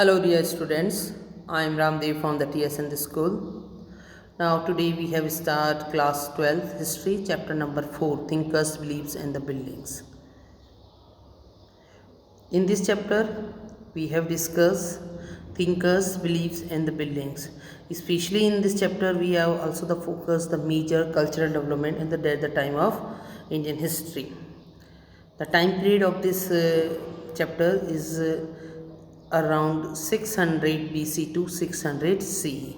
Hello dear students, I am Ramdev from the TSN school. Now today we have start class 12 history chapter number 4 thinkers, beliefs and the buildings. In this chapter we have discussed thinkers, beliefs and the buildings. Especially in this chapter we have also the focus the major cultural development and the time of Indian history. The time period of this chapter is around 600 BC to 600 CE.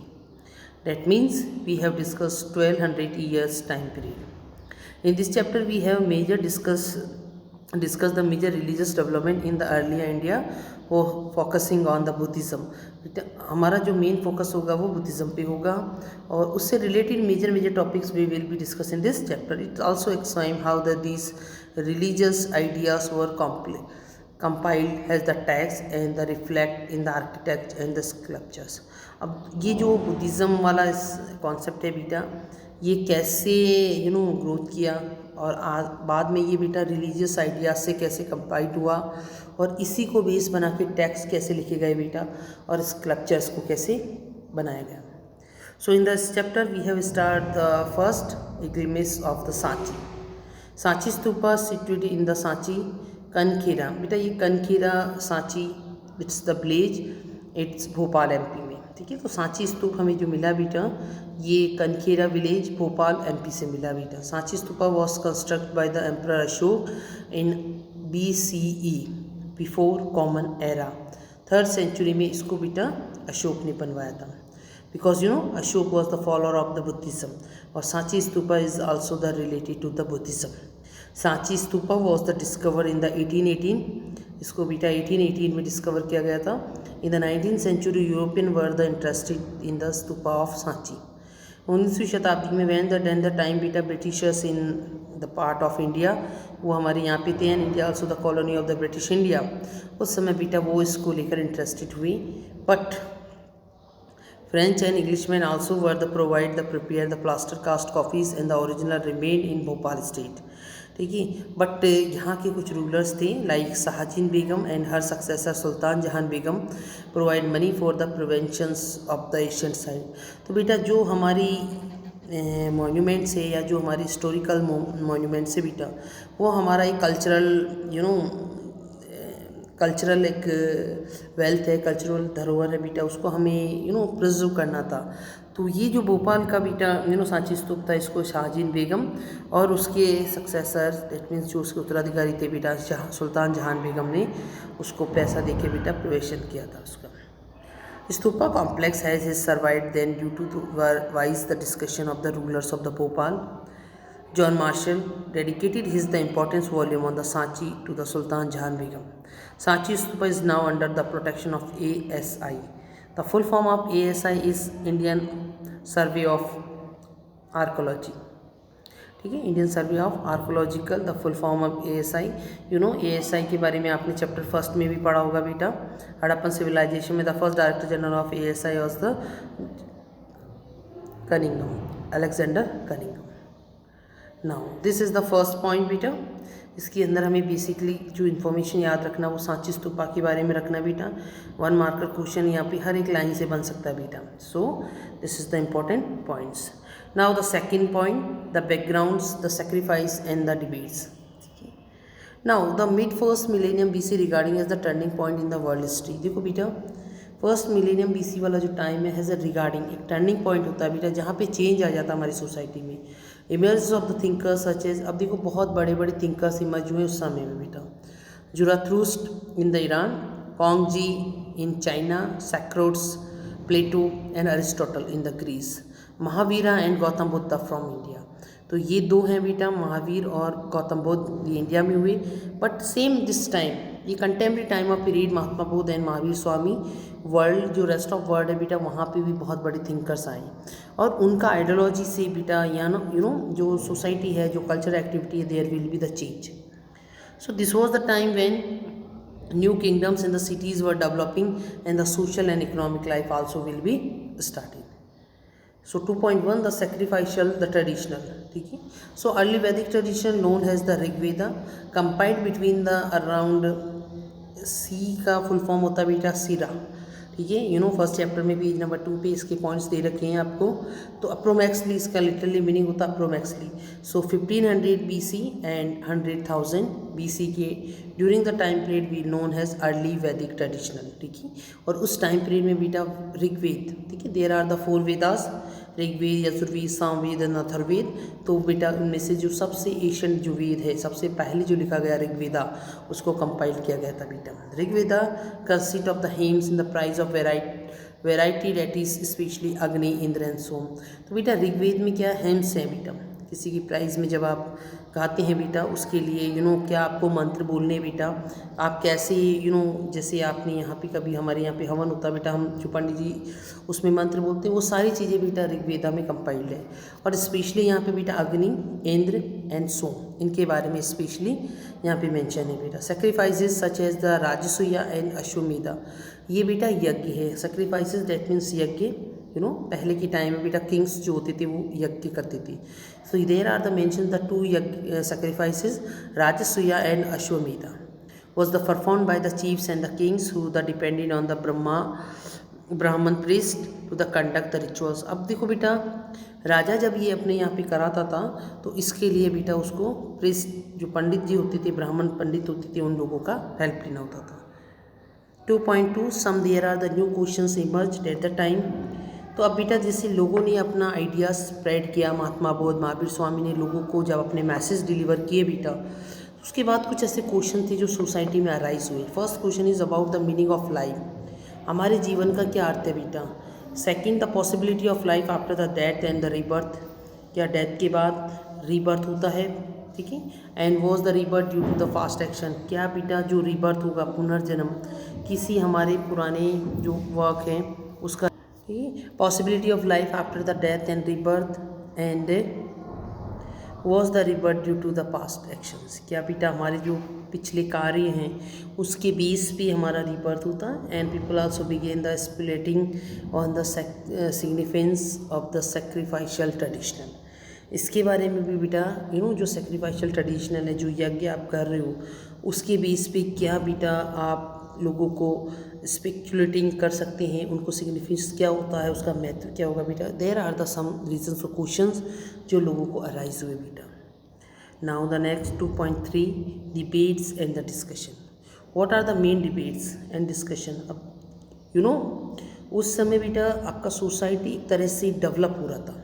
That means we have discussed 1200 years time period. In this chapter we have discuss the major religious development in the earlier India वो focusing on the Buddhism. हमारा जो main focus होगा वो Buddhism पे होगा और उससे related major topics we will be discuss in this chapter. It also explain how the these religious ideas were compiled as the text and the reflect in the architecture and the sculptures. अब ये जो Buddhism वाला concept है बेटा, ये कैसे growth किया और बाद में ये बेटा रिलीजियस आइडियाज से कैसे कंपाइल्ड हुआ और इसी को बेस बना के टेक्स्ट कैसे लिखे गए बेटा और स्कल्पचर्स को कैसे बनाया गया. So in this chapter we have start the first glimpse of the Sanchi stupa situated in the Sanchi Kanakhera. बेटा ये Kanakhera Sanchi it's the village, it's Bhopal MP में. ठीक है, तो सांची स्तूप हमें जो मिला बेटा ये कनखेरा विलेज भोपाल एमपी से मिला बेटा. Sanchi stupa was construct by the emperor Ashok in BCE before common era. 3rd century में इसको बेटा अशोक ने बनवाया था because Ashok was the follower of the Buddhism और Sanchi stupa is also the related to the Buddhism. Sanchi stupa was the discover in the 1818. इसको बेटा 1818 में डिस्कवर किया गया था. In the 19th century European were the interested in the stupa of Sanchi. 19वीं शताब्दी में वैन द टाइम बेटा Britishers in the part of India वो हमारे यहाँ पे थे and India also the colony of the British India. उस समय बेटा वो इसको लेकर इंटरेस्टेड हुई but French and Englishmen also were the prepare the plaster cast copies and the original remained in Bhopal state. ठीक है, बट यहाँ के कुछ रूलर्स थे like Shahjahan Begum and her successor Sultan Jahan Begum provide money for the preventions of the ancient site. तो बेटा जो हमारी मॉन्यूमेंट्स है या जो हमारी हिस्टोरिकल मॉन्यूमेंट्स है बेटा वो हमारा एक कल्चरल एक वेल्थ है, कल्चरल धरोहर है बेटा, उसको हमें प्रिजर्व करना था. तो ये जो भोपाल का बेटा सांची स्तूप था इसको शाहजीन बेगम और उसके सक्सेसर दैट मीन्स जो उसके उत्तराधिकारी थे बेटा सुल्तान जहान बेगम ने उसको पैसा देके बेटा प्रवेशन किया था उसका. Stupa complex has survived then due to wise the discussion of the rulers of the Bhopal. John Marshall dedicated the importance volume on the Sanchi to the Sultan Jahan Begum. Sanchi Stupa is now under the protection of ASI. The full form of ASI is Indian Survey of Archaeology. ठीक है, Indian survey of archaeological the full form of ASI. ASI के बारे में आपने chapter 1 में भी पढ़ा होगा बेटा. हड़प्पन सिविलाइजेशन में the first director general of ASI was the Cunningham, Alexander Cunningham. Now this is the first point बेटा. इसके अंदर हमें बेसिकली जो इन्फॉर्मेशन याद रखना वो सांची स्तूपा के बारे में रखना बेटा. 1 मार्कर क्वेश्चन यहाँ पे हर एक लाइन से बन सकता है बेटा. So this is the important points. Now the second point the backgrounds the sacrifice and the debates. Now the mid first millennium BC regarding as the turning point in the world history. देखो बेटा first millennium BC वाला जो time है has a regarding एक turning point होता है बेटा जहाँ पे चेंज आ जाता है हमारी सोसाइटी में. Emerge of the thinkers such as, अब देखो बहुत बड़े बड़े थिंकर्स इमर्ज हुए उस समय में बेटा. Zarathustra in the Iran, Kongzi in China, Socrates, Plato and Aristotle in the Greece, Mahavira and Gautam Buddha from India. तो ये दो हैं बेटा महावीर और गौतम बुद्ध, ये इंडिया में हुए बट सेम दिस टाइम ये contemporary time of period Mahatma Buddha and Mahavir Swami world जो रेस्ट ऑफ वर्ल्ड है बेटा वहाँ पे भी बहुत बड़े थिंकर्स आए और उनका आइडियोलॉजी से बेटा या जो सोसाइटी है जो कल्चरल एक्टिविटी है there will be the change. So this was the time when new kingdoms in the cities were developing and the social and economic life also will be starting. So 2.1 the sacrificial the traditional. ठीक है, so early Vedic tradition known as the Rig Veda compiled between the around C का full form होता है बेटा सिरा ठीक है। You know first chapter में पेज नंबर 2 पे इसके पॉइंट्स दे रखे हैं आपको। तो अप्रोमैक्सली इसका लिटरली मीनिंग होता है approximately. So 1500 BC and 100,000 BC के during the time period we known has early Vedic traditional, ठीक है। और उस टाइम पीरियड में बेटा ऋग्वेद, ठीक है, there are the 4 Vedas, Rigveda, Yajurveda, Samaveda and Atharvaveda. तो बेटा उनमें से जो सबसे एशियंट जो वेद है, सबसे पहले जो लिखा गया ऋग्वेदा, उसको कंपाइल किया गया था बेटा। Rigveda consist of the hymns in the praise of variety that is specially Agni, Indra and सोम। तो बेटा ऋग्वेद में क्या हेम्स है बेटा, किसी की प्राइज़ में जब आप गाते हैं बेटा उसके लिए क्या आपको मंत्र बोलने बेटा, आप कैसे जैसे आपने यहाँ पे कभी हमारे यहाँ पे हवन होता है बेटा, हम जो पंडित जी उसमें मंत्र बोलते हैं, वो सारी चीज़ें बेटा ऋग्वेदा में कंपाइल्ड है। और स्पेशली यहाँ पे बेटा अग्नि, इंद्र एंड सोम, इनके बारे में स्पेशली यहाँ पे मेंशन है बेटा। Sacrifices such as the Rajasuya and Ashvamedha, ये बेटा यज्ञ है। सेक्रीफाइसेस डेट मीन्स यज्ञ, पहले के टाइम में बेटा किंग्स जो होते थे वो यज्ञ करते थे। So there are the mention the 2 sacrifices, Rajasuya and Ashwamedha was the performed by the chiefs and the kings who the depended on the Brahman priest to the conduct the rituals। अब देखो बेटा राजा जब ये अपने यहाँ पे कराता था तो इसके लिए बेटा उसको प्रिस्ट जो पंडित जी होते थे, ब्राह्मण पंडित होते थे, उन लोगों का हेल्प लेना होता था। 2.2 some there are the new questions emerged at the time. तो अब बेटा जैसे लोगों ने अपना आइडिया स्प्रेड किया, महात्मा बोध, महावीर स्वामी ने लोगों को जब अपने मैसेज डिलीवर किए बेटा, उसके बाद कुछ ऐसे क्वेश्चन थे जो सोसाइटी में अराइज हुए। First question is about the meaning of life, हमारे जीवन का क्या अर्थ है बेटा। Second, the possibility of life after the death and the rebirth, क्या डेथ के बाद रीबर्थ होता है, ठीक है। And was the rebirth due to the fast action, क्या बेटा जो रीबर्थ होगा, पुनर्जन्म, किसी हमारे पुराने जो वर्क है उसका। Possibility of life after the death and rebirth, and was the rebirth due to the past actions, क्या बेटा हमारे जो पिछले कार्य हैं उसके बेस पे हमारा रीबर्थ होता है। And people also begin the speculating on the significance of the sacrificial traditional, इसके बारे में भी बेटा जो सेक्रीफाइशियल ट्रेडिशनल है, जो यज्ञ आप कर रहे हो उसके बेस पे क्या बेटा आप लोगों को स्पेकुलेटिंग कर सकते हैं, उनको सिग्निफिकेंस क्या होता है, उसका महत्व क्या होगा बेटा। There are the some reasons और क्वेश्चंस जो लोगों को अराइज हुए बेटा। Now the next 2.3 debates and the discussion. What are the main debates and discussion. अब उस समय बेटा आपका सोसाइटी एक तरह से डेवलप हो रहा था,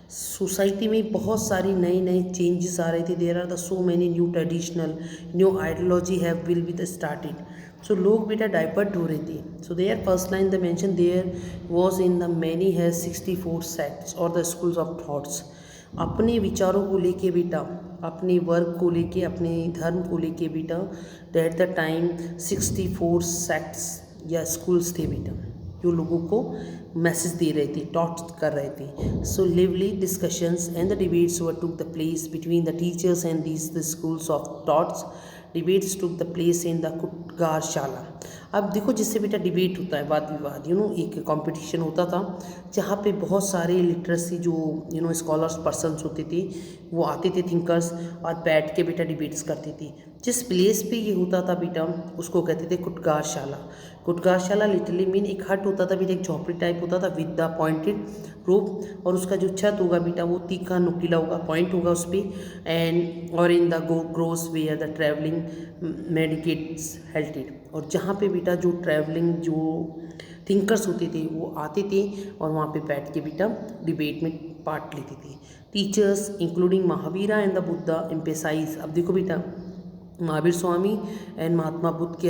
सोसाइटी में बहुत सारी नई नई चेंजेस आ रहे थे। There are the so many new traditional, new ideology have will be the started. So लोग बेटा डाइवर्ट हो रहे थे। So there first line the mention there was in the many has 64 sects और द स्कूल्स ऑफ थॉट्स, अपने विचारों को लेके बेटा, अपने वर्क को लेके, अपने धर्म को लेके बेटा, डेट द टाइम 64 सेक्ट्स या स्कूल्स थे बेटा, जो लोगों को मैसेज दे रहे थे, टॉट कर रहे थे। So lively discussions and the debates were took the place between the teachers and these the schools of thoughts. Debates took the place in the kutagarashala. अब देखो जिससे बेटा डिबेट होता है, वाद विवाद, एक कंपटीशन होता था जहाँ पे बहुत सारे लिटरेसी जो स्कॉलर्स पर्सन्स होते थे वो आते थे, थिंकर्स, और बैठ के बेटा डिबेट्स करते थे। जिस प्लेस पे ये होता था बेटा उसको कहते थे कुटगारशाला। कुटगारशाला लिटरली मीन एक हट होता था बेटा, एक झोपड़ी टाइप होता था विद द पॉइंटेड रूफ, और उसका जो छत होगा बेटा वो तीखा नुकीला होगा, पॉइंट होगा उस पर। एंड और in the groves where the travelling mendicants halted, और जहाँ पे बेटा जो ट्रैवलिंग जो थिंकर्स होते थे वो आते थे और वहाँ पे बैठ के बेटा डिबेट में पार्ट लेते थे। Teachers including Mahavira and the Buddha emphasise. अब देखो बेटा महावीर स्वामी एंड महात्मा बुद्ध के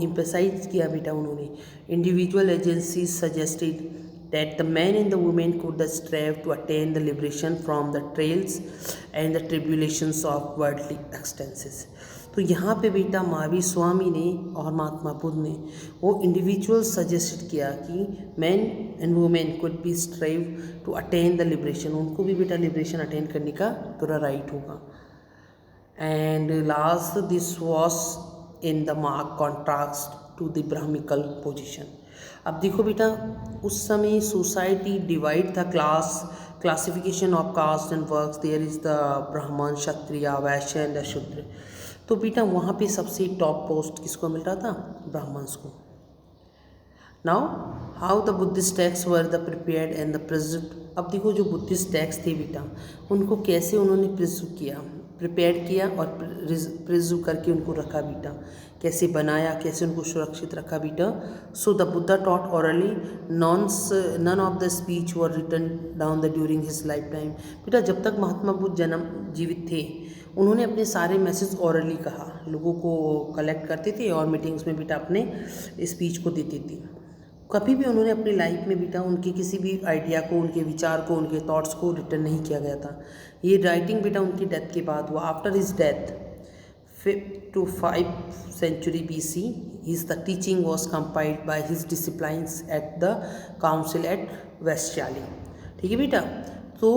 एम्पेसाइज किया बेटा उन्होंने। Individual agencies suggested that the men and the women could strive to attain the liberation from the trails and the tribulations of worldly existences। तो यहाँ पे बेटा महावीर स्वामी ने और महात्मा बुद्ध ने वो इंडिविजुअल सजेस्ट किया कि man and women could be strive to attain the liberation, उनको भी बेटा लिबरेशन अटेन करने का पूरा राइट होगा। And last this was in the mark contrast to the brahmanical position. अब देखो बेटा उस समय सोसाइटी डिवाइड था, classification of caste and works, there is the Brahmin, Kshatriya, Vysya and शूद्र। तो बेटा वहाँ पे सबसे टॉप पोस्ट किसको मिल रहा था, ब्राह्मण्स को। Now how the Buddhist text were the prepared and the preserve. अब देखो जो बुद्धिस्ट टेक्स्ट थे बेटा, उनको कैसे उन्होंने प्रिजर्व किया, प्रिपेयर किया और प्रिजर्व करके उनको रखा बेटा, कैसे बनाया, कैसे उनको सुरक्षित रखा बेटा। So the Buddha taught orally, none of the speech were written down the during his life time. बेटा जब तक महात्मा बुद्ध जन्म जीवित थे, उन्होंने अपने सारे मैसेज ऑरली कहा, लोगों को कलेक्ट करते थे और मीटिंग्स में बेटा अपने स्पीच को देते थे। कभी भी उन्होंने अपनी लाइफ में बेटा उनके किसी भी आइडिया को, उनके विचार को, उनके थॉट्स को रिटर्न नहीं किया गया था। ये राइटिंग बेटा उनकी डेथ के बाद हुआ। After his death 5th to 5th century BC, his the teaching was compiled by his disciples at the council at Vaishali. ठीक है बेटा, तो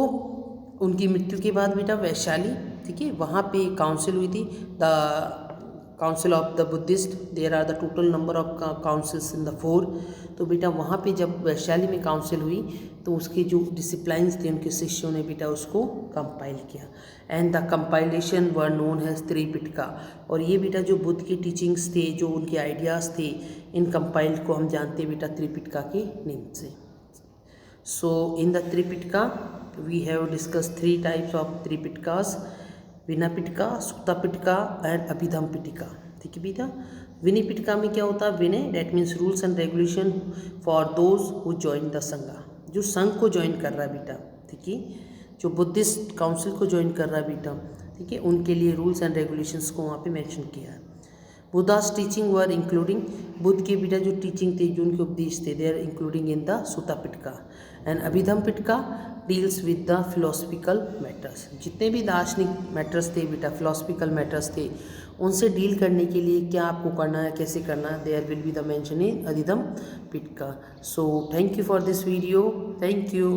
उनकी मृत्यु के बाद बेटा वैशाली, ठीक है, वहाँ पे काउंसिल हुई थी, the council of the Buddhist. There are the total number of councils in the 4। तो बेटा वहाँ पे जब वैशाली में काउंसिल हुई तो उसके जो डिसिप्लाइंस थे, उनके शिष्यों ने बेटा उसको कंपाइल किया, and the compilation were known as Tripitaka. और ये बेटा जो बुद्ध की टीचिंग्स थे, जो उनके आइडियाज़ थे, इन कंपाइल को हम जानते हैं बेटा त्रिपिटका के नेम से। So in the Tripitaka we have discuss 3 types of Tripitakas, Vinaya Pitaka, Sutta Pitaka and Abhidhamma Pitaka. ठीक है बेटा, विनय पिटका में क्या होता है, Vinaya that means rules and regulation for those who join the Sangha, जो संघ को ज्वाइन कर रहा है बेटा, ठीक है, जो बुद्धिस्ट काउंसिल को ज्वाइन कर रहा है बेटा, ठीक है, उनके लिए रूल्स एंड रेगुलेशंस को वहाँ पे मेंशन किया है। Buddha's teaching were including, Buddha के बेटा जो टीचिंग थे, जो उनके उपदेश थे, they are including in the Sutta Pitaka. And Abhidhamma Pitaka deals with the philosophical matters, जितने भी दार्शनिक मैटर्स थे बेटा, फिलोसफिकल मैटर्स थे, उनसे डील करने के लिए क्या आपको करना है, कैसे करना है, there will be the mention in Abhidhamma Pitaka. So thank you for this video, thank you.